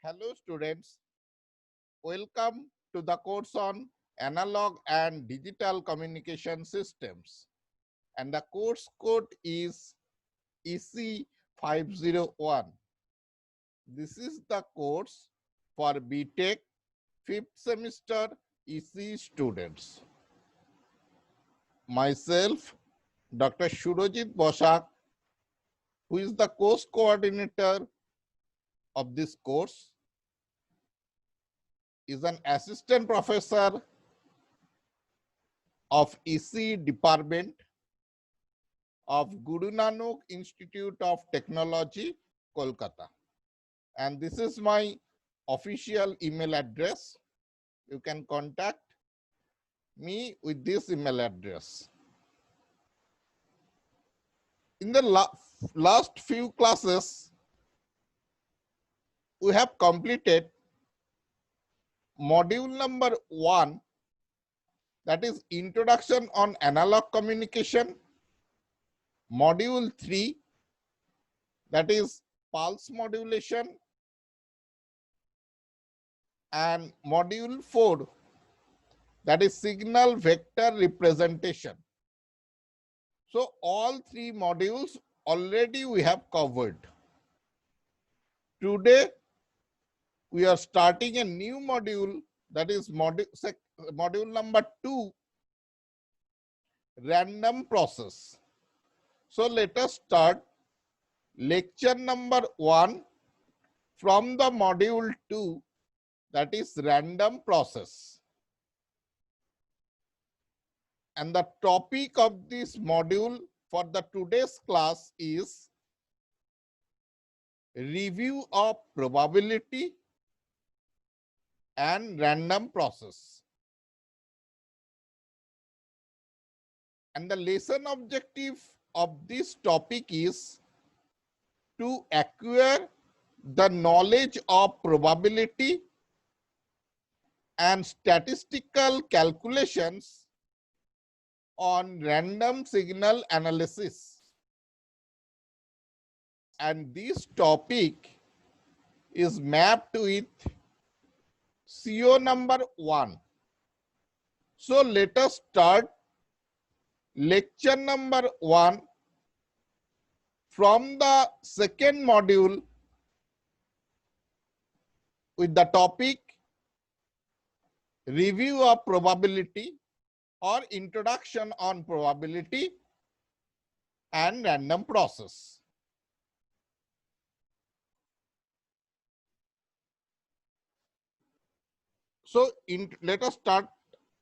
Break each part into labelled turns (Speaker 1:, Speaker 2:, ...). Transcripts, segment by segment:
Speaker 1: Hello students, welcome to the course on analog and digital communication systems, and the course code is EC501. This is the course for BTech 5th semester EC students. Myself, Dr. Shurojit Bosak, who is the course coordinator of this course, is an assistant professor of EC department of Guru Nanak Institute of Technology, Kolkata. And this is my official email address. You can contact me with this email address. In the last few classes, we have completed module number 1, that is Introduction on Analog Communication, module 3, that is Pulse Modulation, and module 4, that is Signal Vector Representation. So all 3 modules already we have covered. Today we are starting a new module, that is module number 2, Random Process. So let us start lecture number 1 from the module 2, that is Random Process. And the topic of this module for the today's class is review of probability and random process. And the lesson objective of this topic is to acquire the knowledge of probability and statistical calculations on random signal analysis. And this topic is mapped with CO number 1. So let us start lecture number 1 from the second module with the topic review of probability or introduction on probability and random process. So let us start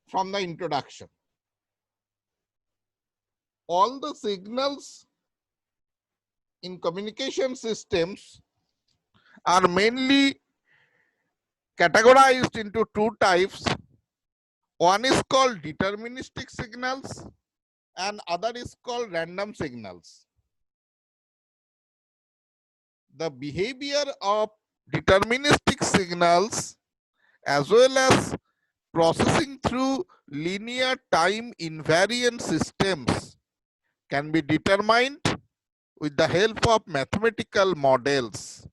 Speaker 1: from the introduction. All the signals in communication systems are mainly categorized into 2 types. One is called deterministic signals and other is called random signals. The behavior of deterministic signals as well as processing through linear time invariant systems can be determined with the help of mathematical models.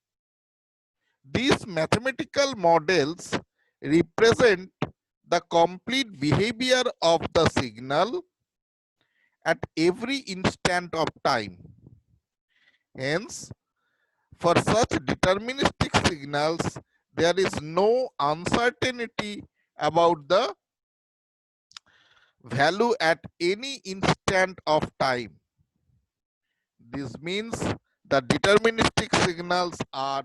Speaker 1: These mathematical models represent the complete behavior of the signal at every instant of time. Hence, for such deterministic signals, there is no uncertainty about the value at any instant of time. This means the deterministic signals are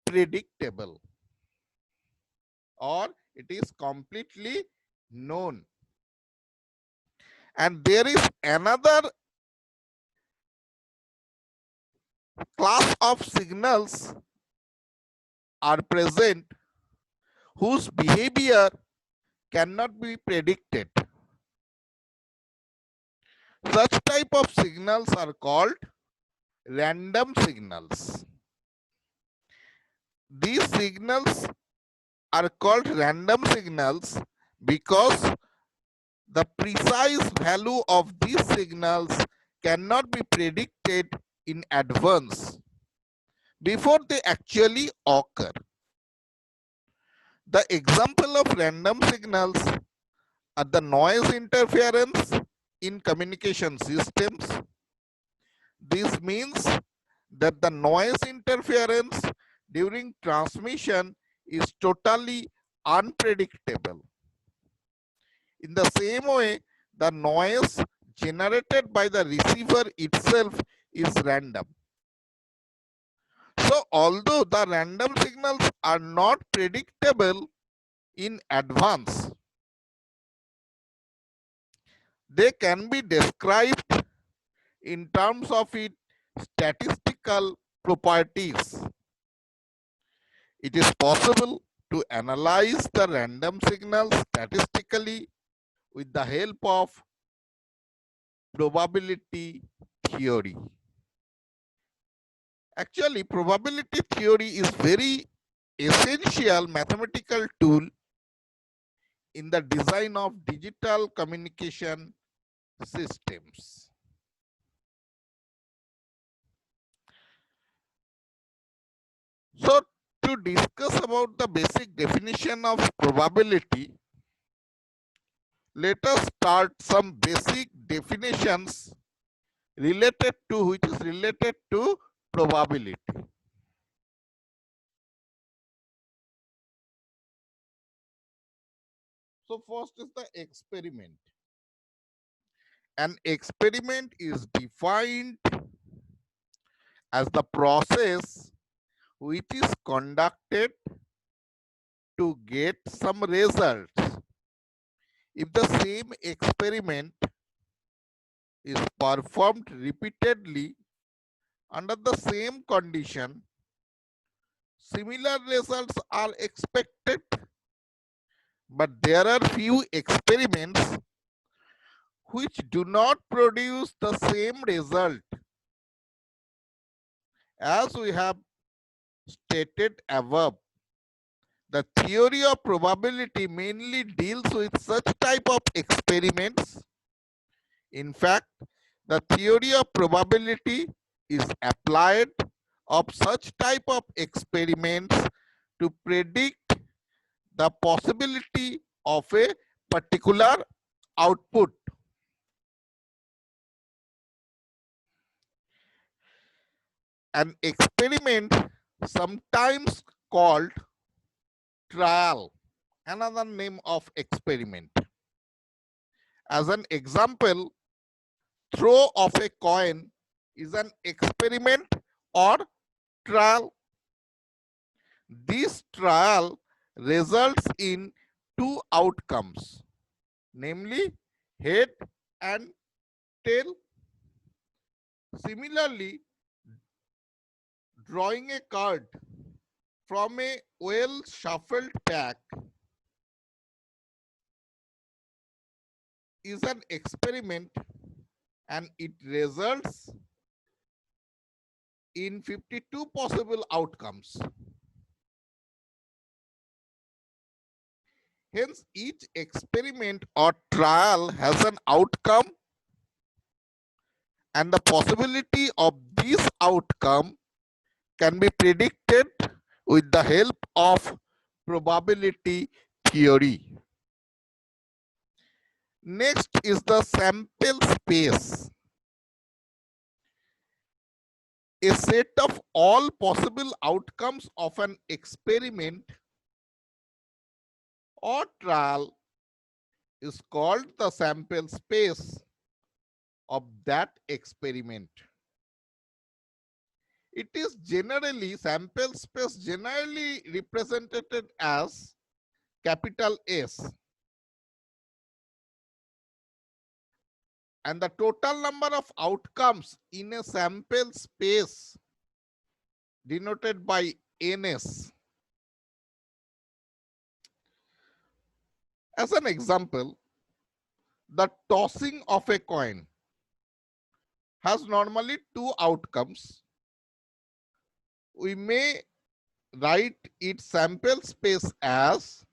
Speaker 1: predictable or it is completely known. And there is another class of signals are present whose behavior cannot be predicted. Such type of signals are called random signals. These signals are called random signals because the precise value of these signals cannot be predicted in advance, before they actually occur. The example of random signals are the noise interference in communication systems. This means that the noise interference during transmission is totally unpredictable. In the same way, the noise generated by the receiver itself is random. So, although the random signals are not predictable in advance, they can be described in terms of its statistical properties. It is possible to analyze the random signals statistically with the help of probability theory. Actually, probability theory is very essential mathematical tool in the design of digital communication systems. So, to discuss about the basic definition of probability, let us start some basic definitions related to probability. So first is the experiment. An experiment is defined as the process which is conducted to get some results. If the same experiment is performed repeatedly under the same condition, similar results are expected. But there are few experiments which do not produce the same result. As we have stated above, the theory of probability mainly deals with such type of experiments. In fact, the theory of probability is applied of such type of experiments to predict the possibility of a particular output. An experiment, sometimes called trial, another name of experiment. As an example, throw of a coin is an experiment or trial. This trial results in two outcomes, namely head and tail. Similarly, drawing a card from a well shuffled pack is an experiment and it results in 52 possible outcomes. Hence, each experiment or trial has an outcome, and the possibility of this outcome can be predicted with the help of probability theory. Next is the sample space. A set of all possible outcomes of an experiment or trial is called the sample space of that experiment. It is generally, sample space generally represented as capital S. And the total number of outcomes in a sample space denoted by NS. As an example, the tossing of a coin has normally two outcomes. We may write its sample space as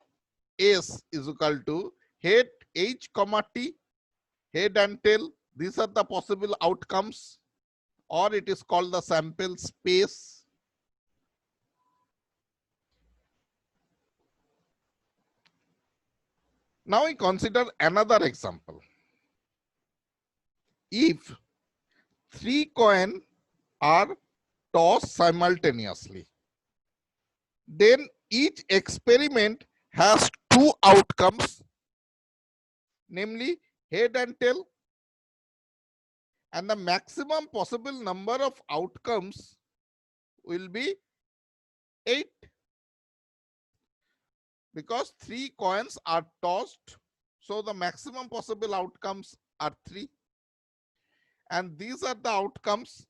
Speaker 1: S is equal to head H comma T, head and tail. These are the possible outcomes, or it is called the sample space. Now we consider another example. If 3 coins are tossed simultaneously, then each experiment has 2 outcomes, namely head and tail, and the maximum possible number of outcomes will be 8, because 3 coins are tossed, so the maximum possible outcomes are 3, and these are the outcomes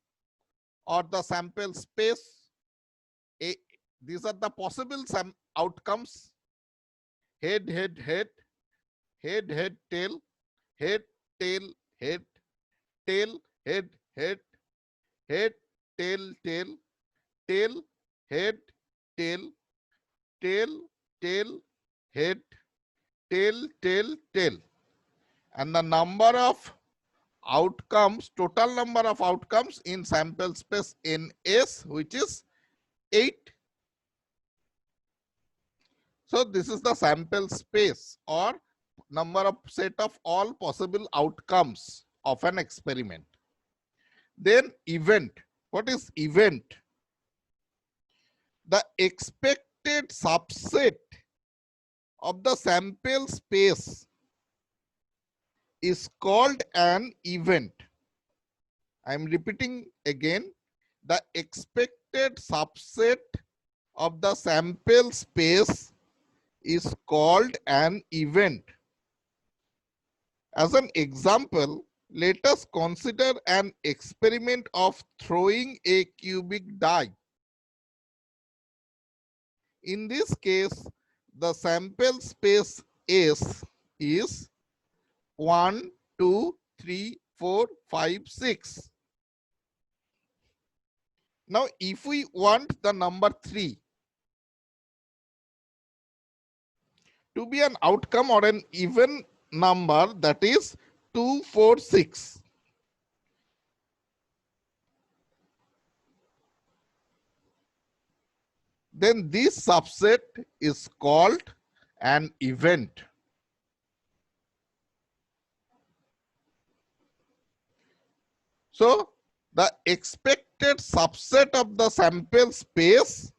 Speaker 1: or the sample space. These are the possible outcomes: head, head, head, head, head, tail, head, tail, head, tail, head, head, head, tail, tail, tail, head, tail, tail, tail, head, tail, tail, tail. And the number of outcomes, total number of outcomes in sample space NS, which is 8. So this is the sample space or number of set of all possible outcomes of an experiment. Then event. What is event? The expected subset of the sample space is called an event. I am repeating again. The expected subset of the sample space is called an event. As an example, let us consider an experiment of throwing a cubic die. In this case, the sample space S is 1, 2, 3, 4, 5, 6. Now, if we want the number 3 to be an outcome or an even number, that is 2, 4, 6. Then this subset is called an event. So the expected subset of the sample space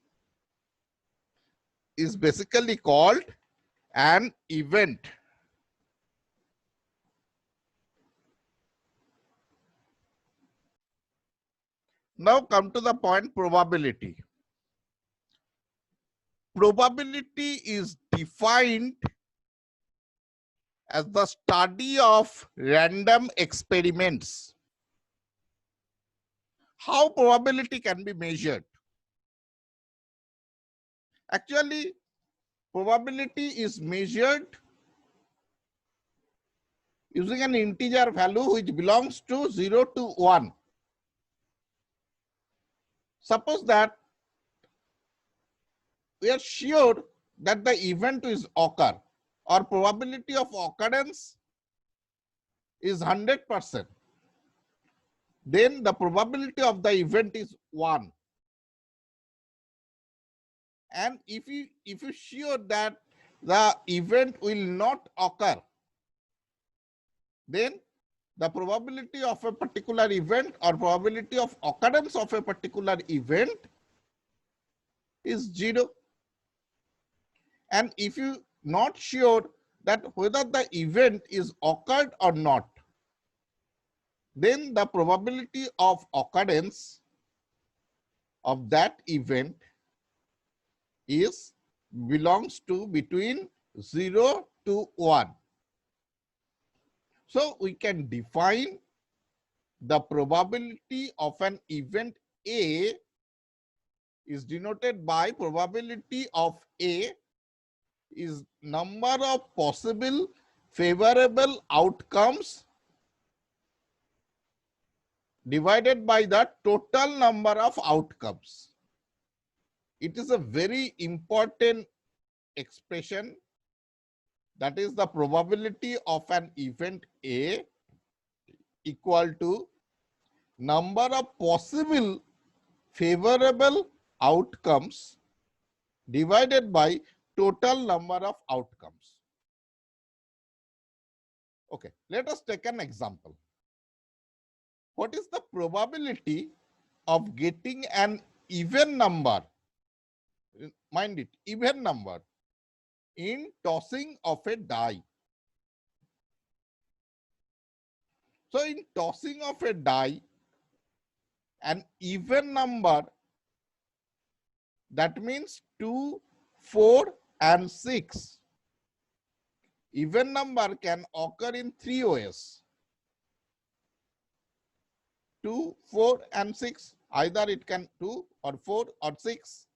Speaker 1: is basically called an event. Now come to the point probability. Probability is defined as the study of random experiments. How probability can be measured? Actually, probability is measured using an integer value which belongs to 0 to 1. Suppose that we are sure that the event is occur, or probability of occurrence is 100%. Then the probability of the event is 1. And if you sure that the event will not occur, then the probability of a particular event or probability of occurrence of a particular event is 0. And if you not sure that whether the event is occurred or not, then the probability of occurrence of that event is belongs to between 0 to 1. So we can define the probability of an event A is denoted by probability of A is number of possible favorable outcomes divided by the total number of outcomes. It is a very important expression, that is the probability of an event A equal to number of possible favorable outcomes divided by total number of outcomes. Okay, let us take an example. What is the probability of getting an even number, mind it, even number, in tossing of a die? So in tossing of a die, an even number, that means 2, 4, and 6. Even number can occur in 3 ways. 2, 4, and 6. Either it can 2 or 4 or 6.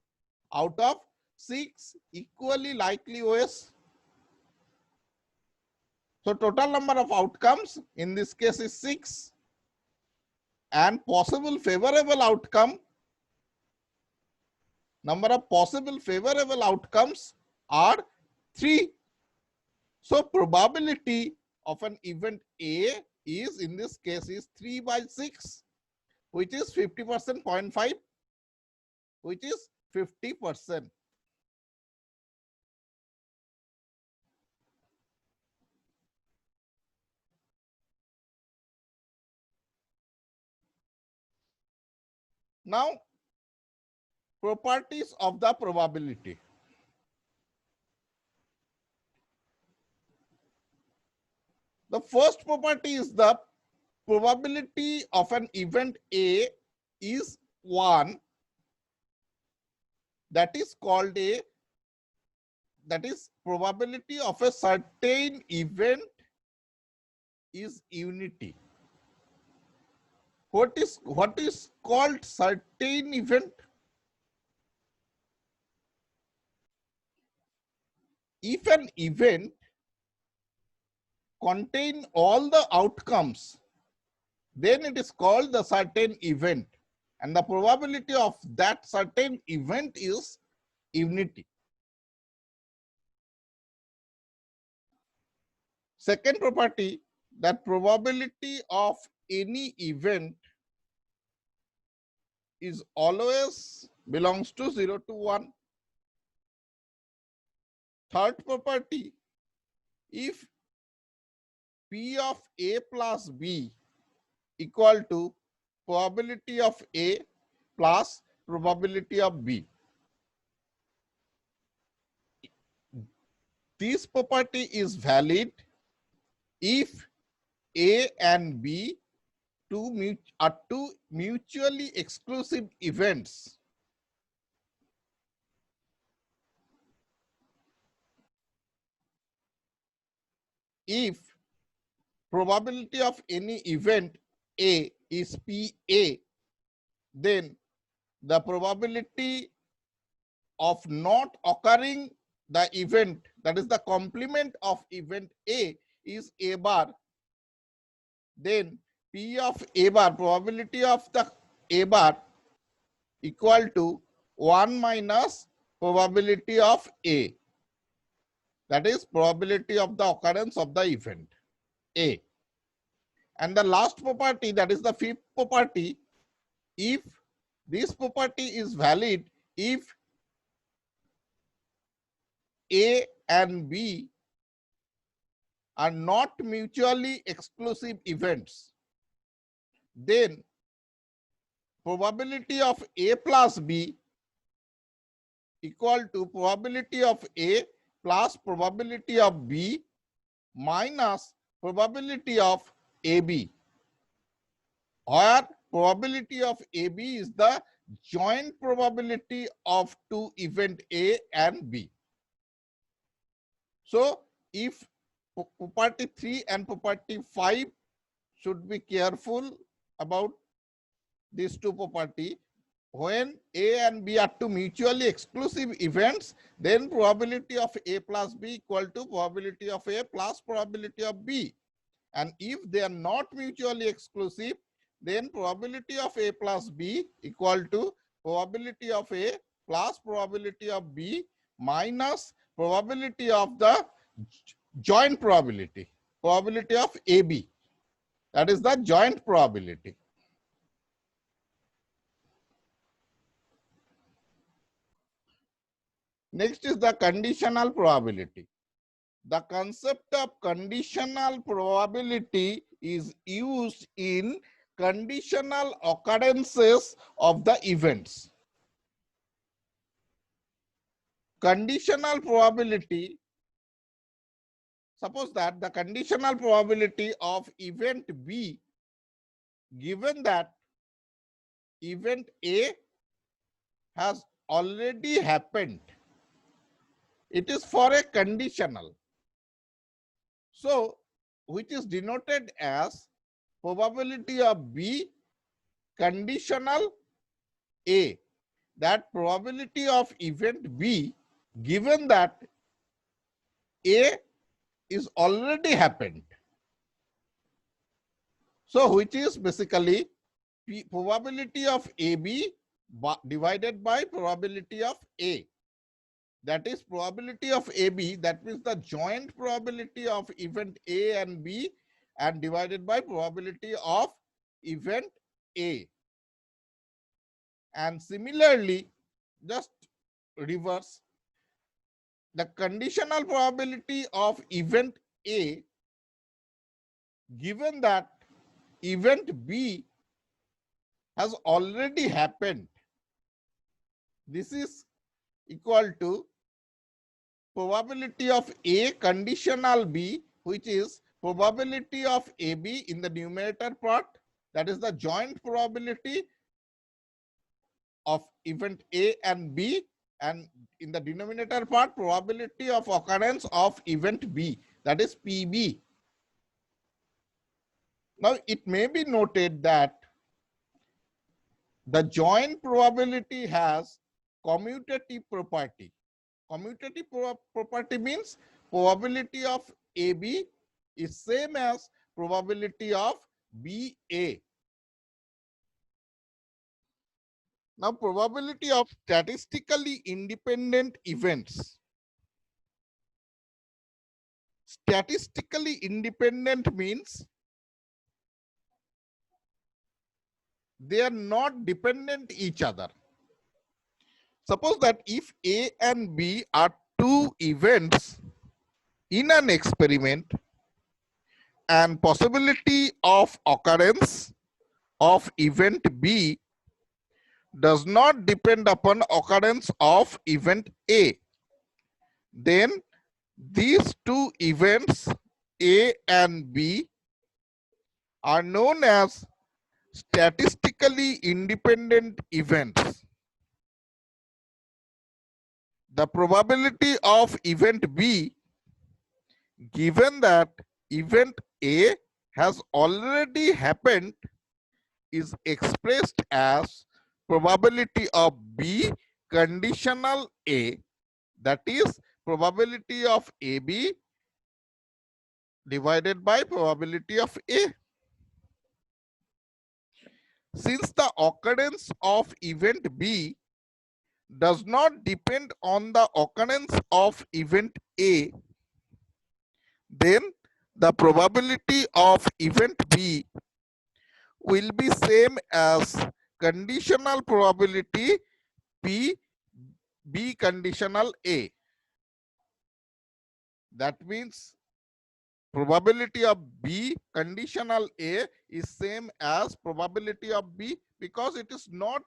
Speaker 1: Out of 6 equally likely ways. So total number of outcomes in this case is 6. And possible favorable outcome, number of possible favorable outcomes are 3. So probability of an event A is, in this case, is 3 by 6, which is 50%, 0.5, which is 50%. Now, properties of the probability. The first property is the probability of an event A is 1. That is called a, that is probability of a certain event is unity. What is called certain event? If an event contain all the outcomes, then it is called the certain event, and the probability of that certain event is unity. Second property, that probability of any event is always belongs to 0 to 1. Third property, if P of A plus B equal to probability of A plus probability of B, this property is valid if A and B are two mutually exclusive events. If probability of any event A is PA, then the probability of not occurring the event, that is the complement of event A, is A bar. Then P of A bar, probability of the A bar, equal to 1 minus probability of A. That is probability of the occurrence of the event A. And the last property, that is the fifth property, if this property is valid if A and B are not mutually exclusive events, then probability of A plus B equal to probability of A plus probability of B minus probability of AB, where probability of AB is the joint probability of two event A and B. So if property 3 and property 5 should be careful about these two property. When A and B are two mutually exclusive events, then probability of A plus B equal to probability of A plus probability of B. And if they are not mutually exclusive, then probability of A plus B equal to probability of A plus probability of B minus probability of the joint probability, probability of AB. That is the joint probability. Next is the conditional probability. the concept of conditional probability is used in conditional occurrences of the events. Conditional probability, suppose that the conditional probability of event B, given that event A has already happened, it is for a conditional. So, which is denoted as probability of B conditional A. That probability of event B, given that A is already happened. So, which is basically probability of AB divided by probability of A. That is probability of AB, that means the joint probability of event A and B, and divided by probability of event A. And similarly, just reverse, the conditional probability of event A, given that event B has already happened, this is equal to probability of A conditional B, which is probability of AB in the numerator part, that is the joint probability of event A and B, and in the denominator part, probability of occurrence of event B, that is PB. Now, it may be noted that the joint probability has commutative property. Commutative property means probability of AB is same as probability of BA. Now, probability of statistically independent events. Statistically independent means they are not dependent each other. Suppose that if A and B are two events in an experiment, and possibility of occurrence of event B does not depend upon occurrence of event A, then these two events A and B are known as statistically independent events. The probability of event B, given that event A has already happened, is expressed as probability of B conditional A, that is probability of AB divided by probability of A. Since the occurrence of event B does not depend on the occurrence of event A, then the probability of event B will be same as conditional probability P B conditional A. That means probability of B conditional A is same as probability of B, because it is not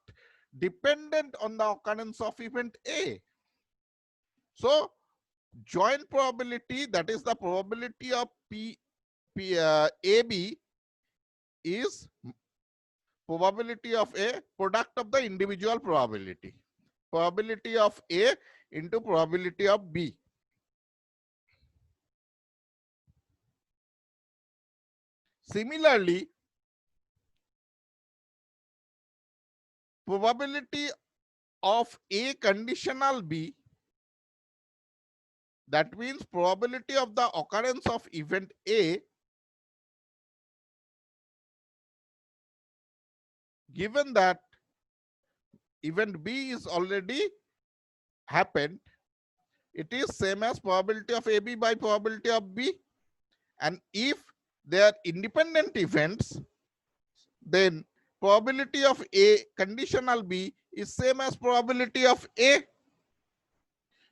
Speaker 1: dependent on the occurrence of event A. So joint probability, that is the probability of AB, is probability of A product of the individual probability. Probability of A into probability of B. Similarly, probability of A conditional B, that means probability of the occurrence of event A, given that event B is already happened, it is same as probability of AB by probability of B. And if they are independent events, then probability of A conditional B is same as probability of A.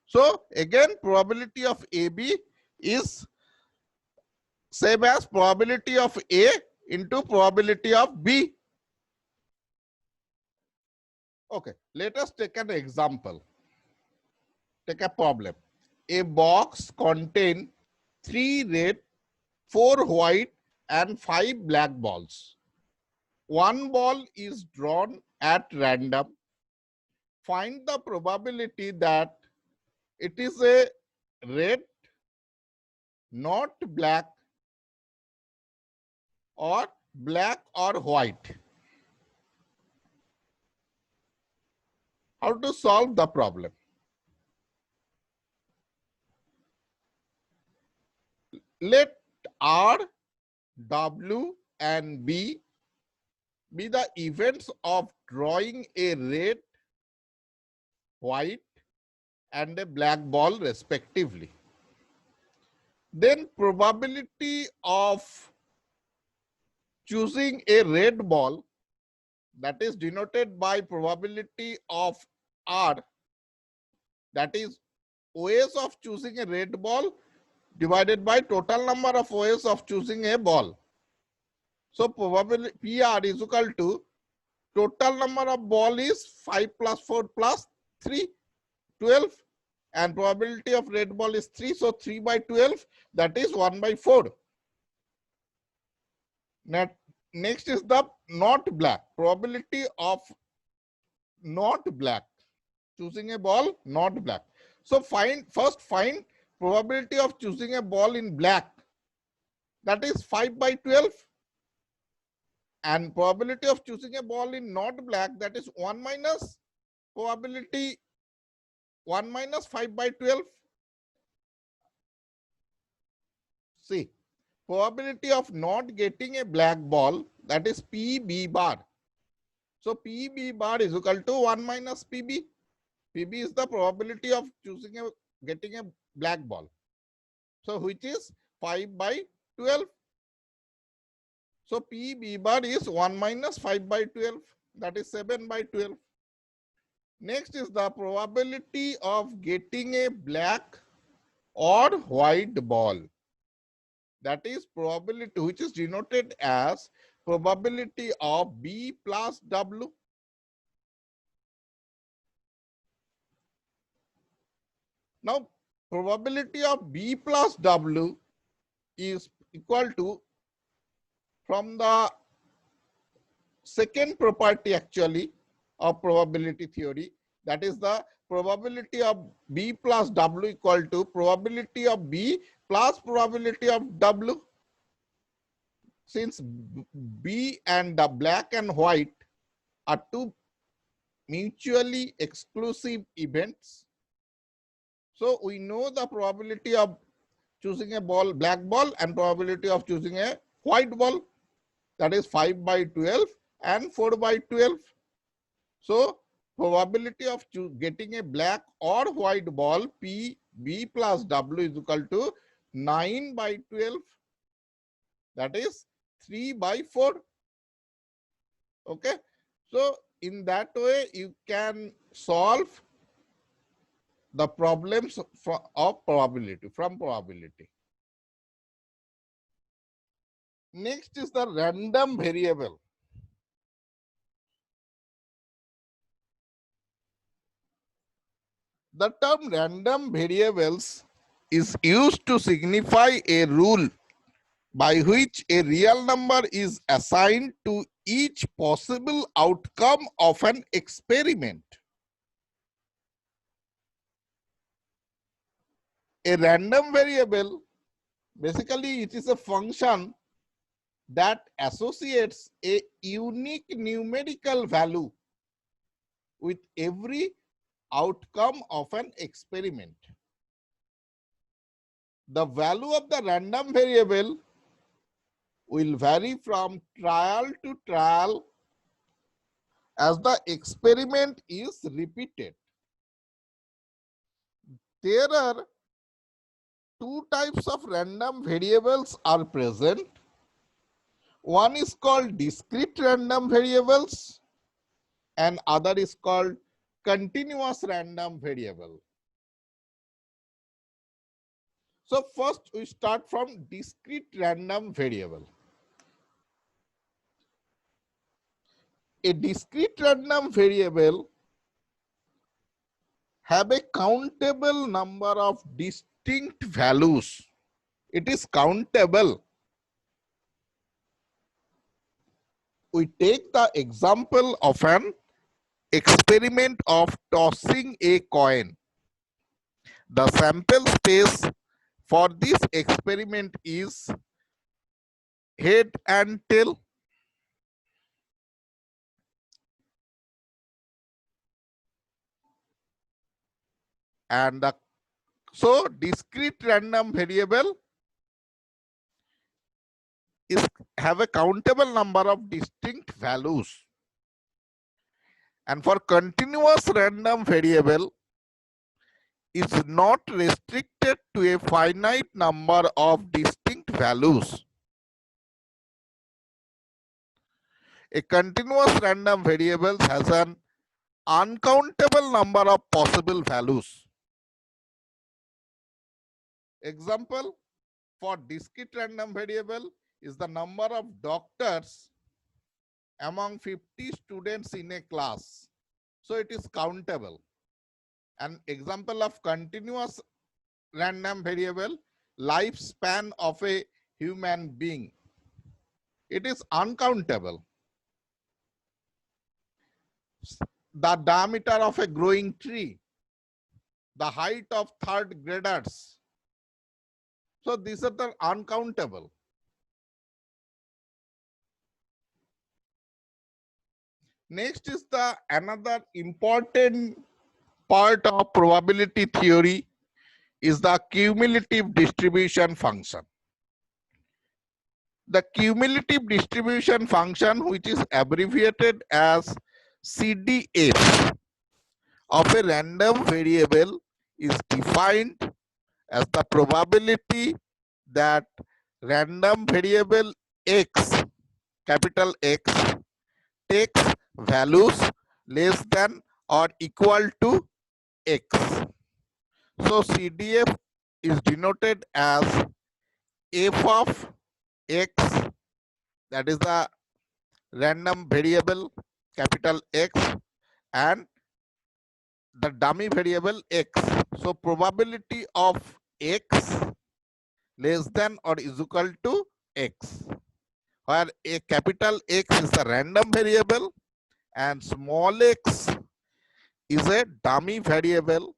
Speaker 1: So again, probability of AB is same as probability of A into probability of B. Okay, let us take an example. Take a problem. A box contains 3 red, 4 white, and 5 black balls. One ball is drawn at random. Find the probability that it is a red, not black, or black or white. How to solve the problem? Let R, W, and B be the events of drawing a red, white, and a black ball respectively. Then probability of choosing a red ball, that is denoted by probability of R, that is ways of choosing a red ball divided by total number of ways of choosing a ball. So probability PR is equal to total number of ball is 5 plus 4 plus 3, 12, and probability of red ball is 3. So 3 by 12, that is 1 by 4. Next is the not black. Probability of not black. Choosing a ball not black. So first find probability of choosing a ball in black. That is 5 by 12. And probability of choosing a ball in not black, that is 1 minus probability 1 minus 5 by 12. See, probability of not getting a black ball, that is PB bar. So PB bar is equal to 1 minus PB. PB is the probability of getting a black ball. So which is 5 by 12. So PB bar is 1 minus 5 by 12, that is 7 by 12. Next is the probability of getting a black or white ball. That is probability, which is denoted as probability of B plus W. Now, probability of B plus W is equal to, from the second property actually of probability theory, that is the probability of B plus W equal to probability of B plus probability of W. Since B and the black and white are two mutually exclusive events, so we know the probability of choosing a ball, black ball, and probability of choosing a white ball, that is 5 by 12 and 4 by 12. So probability of getting a black or white ball P B plus W is equal to 9 by 12, that is 3 by 4. Okay, so in that way you can solve the problems of probability, from probability. Next is the random variable. The term random variables is used to signify a rule by which a real number is assigned to each possible outcome of an experiment. A random variable, basically it is a function that associates a unique numerical value with every outcome of an experiment. The value of the random variable will vary from trial to trial as the experiment is repeated. There are two types of random variables are present. One is called discrete random variables and other is called continuous random variable. So first we start from discrete random variable. A discrete random variable have a countable number of distinct values. It is countable. We take the example of an experiment of tossing a coin. The sample space for this experiment is head and tail. And so discrete random variable is have a countable number of distinct values. And for continuous random variable is not restricted to a finite number of distinct values. A continuous random variable has an uncountable number of possible values. Example for discrete random variable is the number of doctors among 50 students in a class. So it is countable. An example of continuous random variable, lifespan of a human being. It is uncountable. The diameter of a growing tree, the height of third graders. So these are the uncountable. Next is the another important part of probability theory is the cumulative distribution function. The cumulative distribution function, which is abbreviated as CDF of a random variable, is defined as the probability that random variable X, capital X, takes values less than or equal to X. So CDF is denoted as f of X, that is the random variable capital X, and the dummy variable X. So probability of X less than or is equal to X, where a capital X is a random variable and small x is a dummy variable,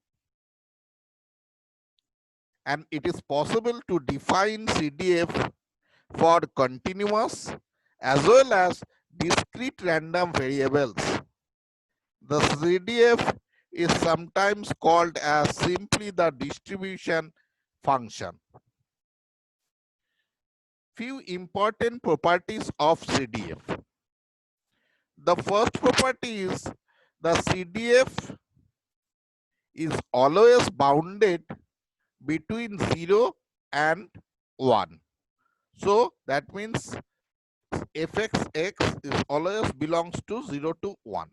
Speaker 1: and it is possible to define CDF for continuous as well as discrete random variables. The CDF is sometimes called as simply the distribution function. Few important properties of CDF. The first property is the CDF is always bounded between 0 and 1. So that means fxx is always belongs to 0 to 1.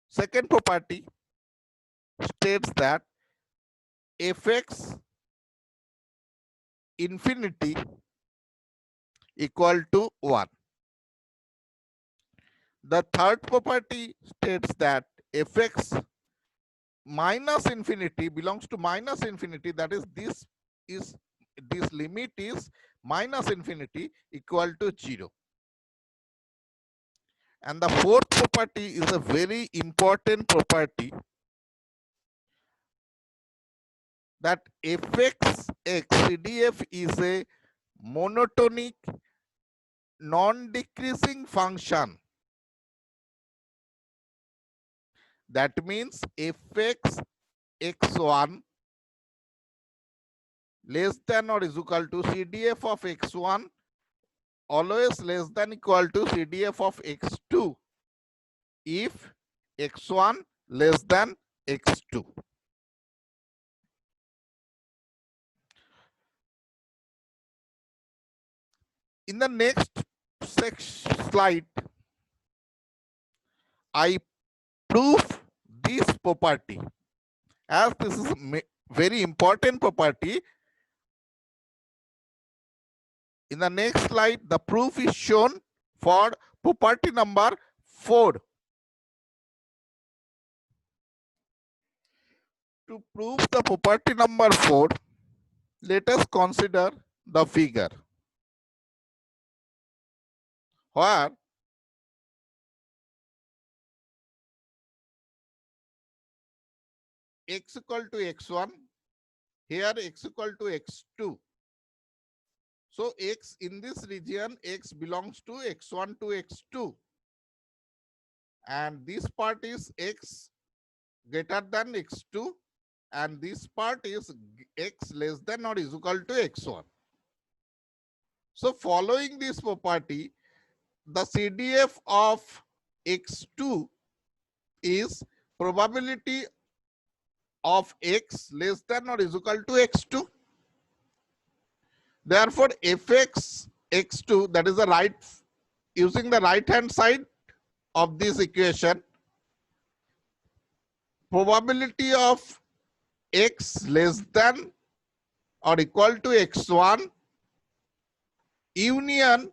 Speaker 1: Second property states that fx infinity equal to 1. The third property states that fx minus infinity belongs to minus infinity, that is this limit is minus infinity equal to 0. And the fourth property is a very important property, that fx CDF is a monotonic non-decreasing function. That means fx x1 less than or is equal to CDF of x1 always less than equal to CDF of x2 if x1 less than x2. In the next slide, I prove this property, as this is very important property. In the next slide, the proof is shown for property number 4. To prove the property number 4, let us consider the figure where x equal to x1, here x equal to x2. So x in this region, x belongs to x1 to x2. And this part is x greater than x2, and this part is x less than or is equal to x1. So following this property, the CDF of x2 is probability of x less than or is equal to x2. Therefore, fx x2, that is the right, using the right hand side of this equation, probability of x less than or equal to x1 union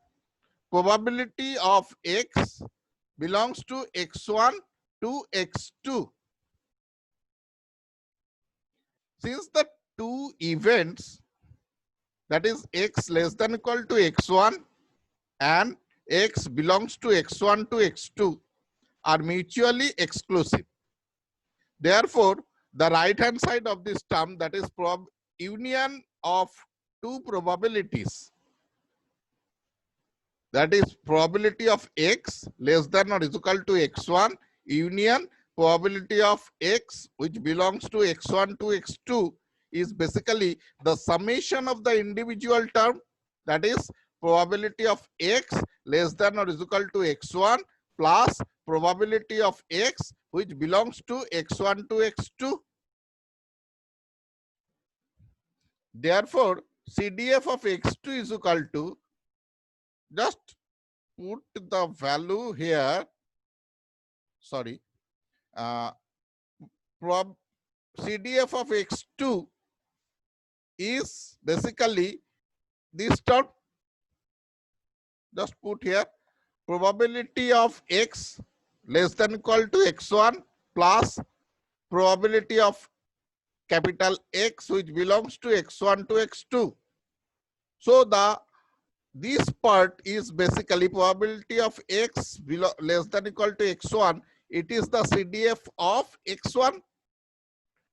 Speaker 1: probability of x belongs to x1 to x2. Since the two events, that is x less than equal to x1 and x belongs to x1 to x2, are mutually exclusive. Therefore, the right hand side of this term, that is union of two probabilities, that is probability of x less than or is equal to x1 union probability of x which belongs to x1 to x2, is basically the summation of the individual term, that is probability of x less than or is equal to x1 plus probability of x which belongs to x1 to x2. Therefore, CDF of x2 is equal to, just put the value here, sorry, CDF of x2 is basically this term, just put here, probability of x less than equal to x1 plus probability of capital X which belongs to x1 to x2. So this part is basically probability of x less than equal to x1. It is the CDF of x1.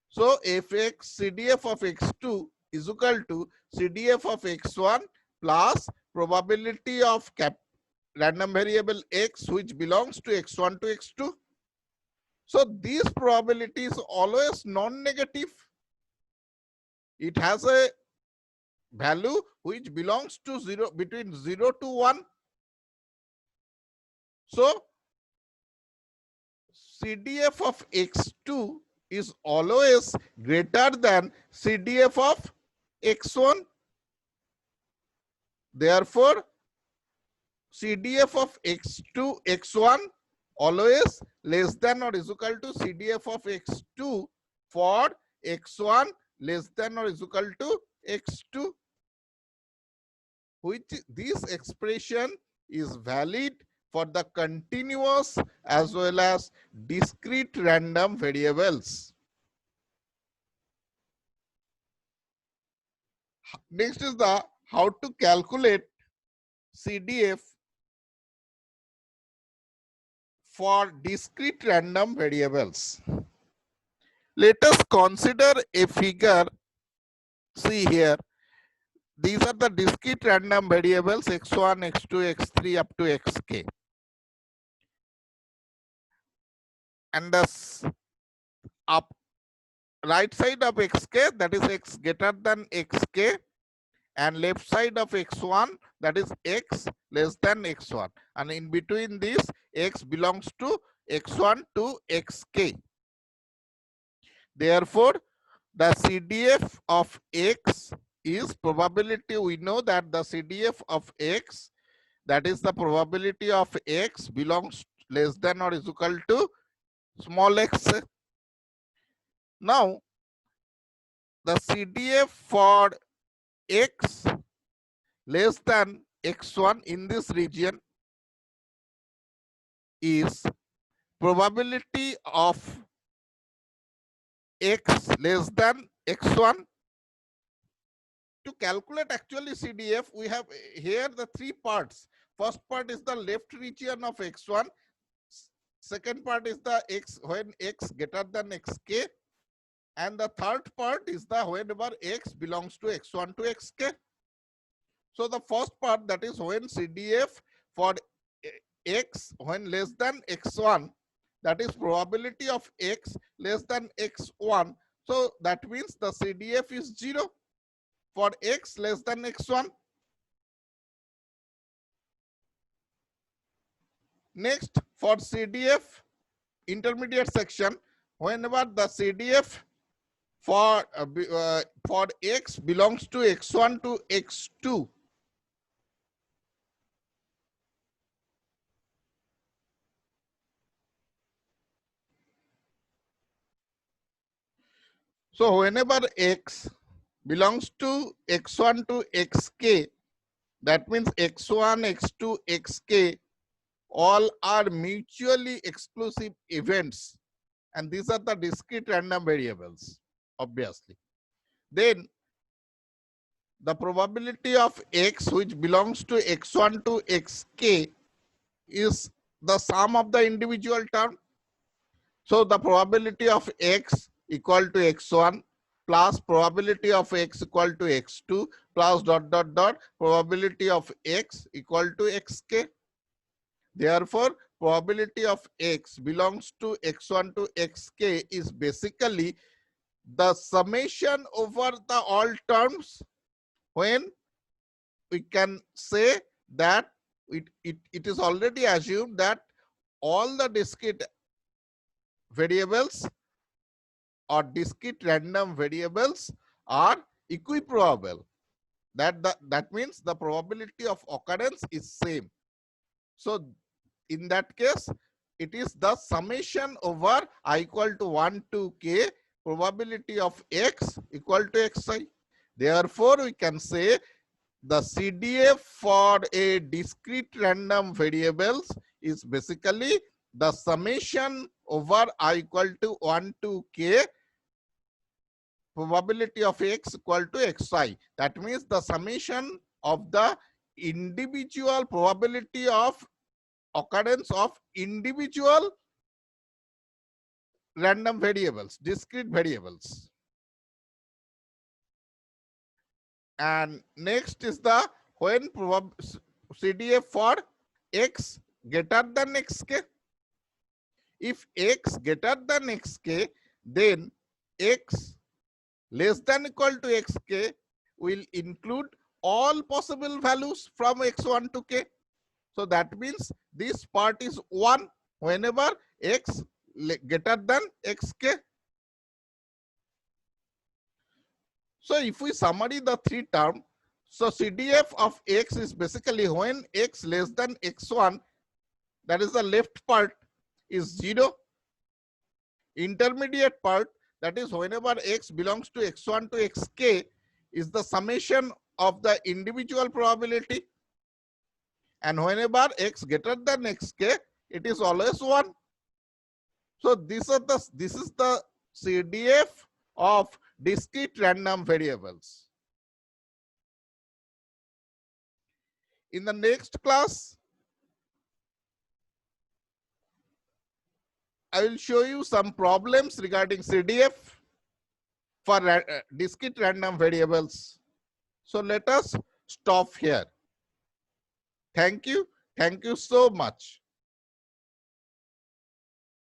Speaker 1: So fx CDF of x2 is equal to CDF of x1 plus probability of random variable x which belongs to x1 to x2. So this probability is always non-negative. It has a value which belongs to 0, between 0 to 1. So CDF of x2 is always greater than CDF of x1. Therefore, CDF of x2 x1 always less than or is equal to CDF of x2 for x1 less than or is equal to x2, which this expression is valid for the continuous as well as discrete random variables. Next is the how to calculate CDF for discrete random variables. Let us consider a figure. See here, these are the discrete random variables x1, x2, x3 up to xk. And the right side of xk, that is x greater than xk, and left side of x1, that is x less than x1. And in between this, x belongs to x1 to xk. Therefore, the CDF of x is probability. We know that the CDF of x, that is the probability of x belongs less than or is equal to small x. Now, the CDF for x less than x1 in this region is probability of x less than x1. To calculate actually CDF, we have here the three parts. First part is the left region of x1. Second part is the x when x greater than xk. And the third part is the whenever x belongs to x1 to xk. So the first part, that is when CDF for x when less than x1, that is probability of x less than x1. So that means the CDF is 0 for x less than x1. Next, for CDF intermediate section, whenever the CDF for x belongs to x1 to x2, so whenever x belongs to x1 to xk, that means x1, x2, xk, all are mutually exclusive events, and these are the discrete random variables, obviously. Then the probability of x which belongs to x1 to xk is the sum of the individual term. So the probability of x equal to x1 plus probability of x equal to x2 plus dot dot dot probability of x equal to xk. Therefore, probability of x belongs to x1 to xk is basically the summation over the all terms, when we can say that it is already assumed that all the discrete variables or discrete random variables are equiprobable. That means the probability of occurrence is same. So in that case, it is the summation over I equal to 1 to k probability of x equal to xi. Therefore, we can say the CDF for a discrete random variables is basically the summation over I equal to 1 to k probability of x equal to xi. That means the summation of the individual probability of occurrence of individual random variables, discrete variables. And next is the when CDF for x greater than xk. If x greater than xk, then x less than equal to xk will include all possible values from x1 to k. So that means this part is 1 whenever x greater than xk. So if we summary the three terms, so CDF of x is basically when x less than x1, that is the left part, is 0. Intermediate part, that is whenever x belongs to x1 to xk, is the summation of the individual probability. And whenever x greater than xk, it is always 1. So this is the CDF of discrete random variables. In the next class, I will show you some problems regarding CDF for discrete random variables. So let us stop here. Thank you. Thank you so much.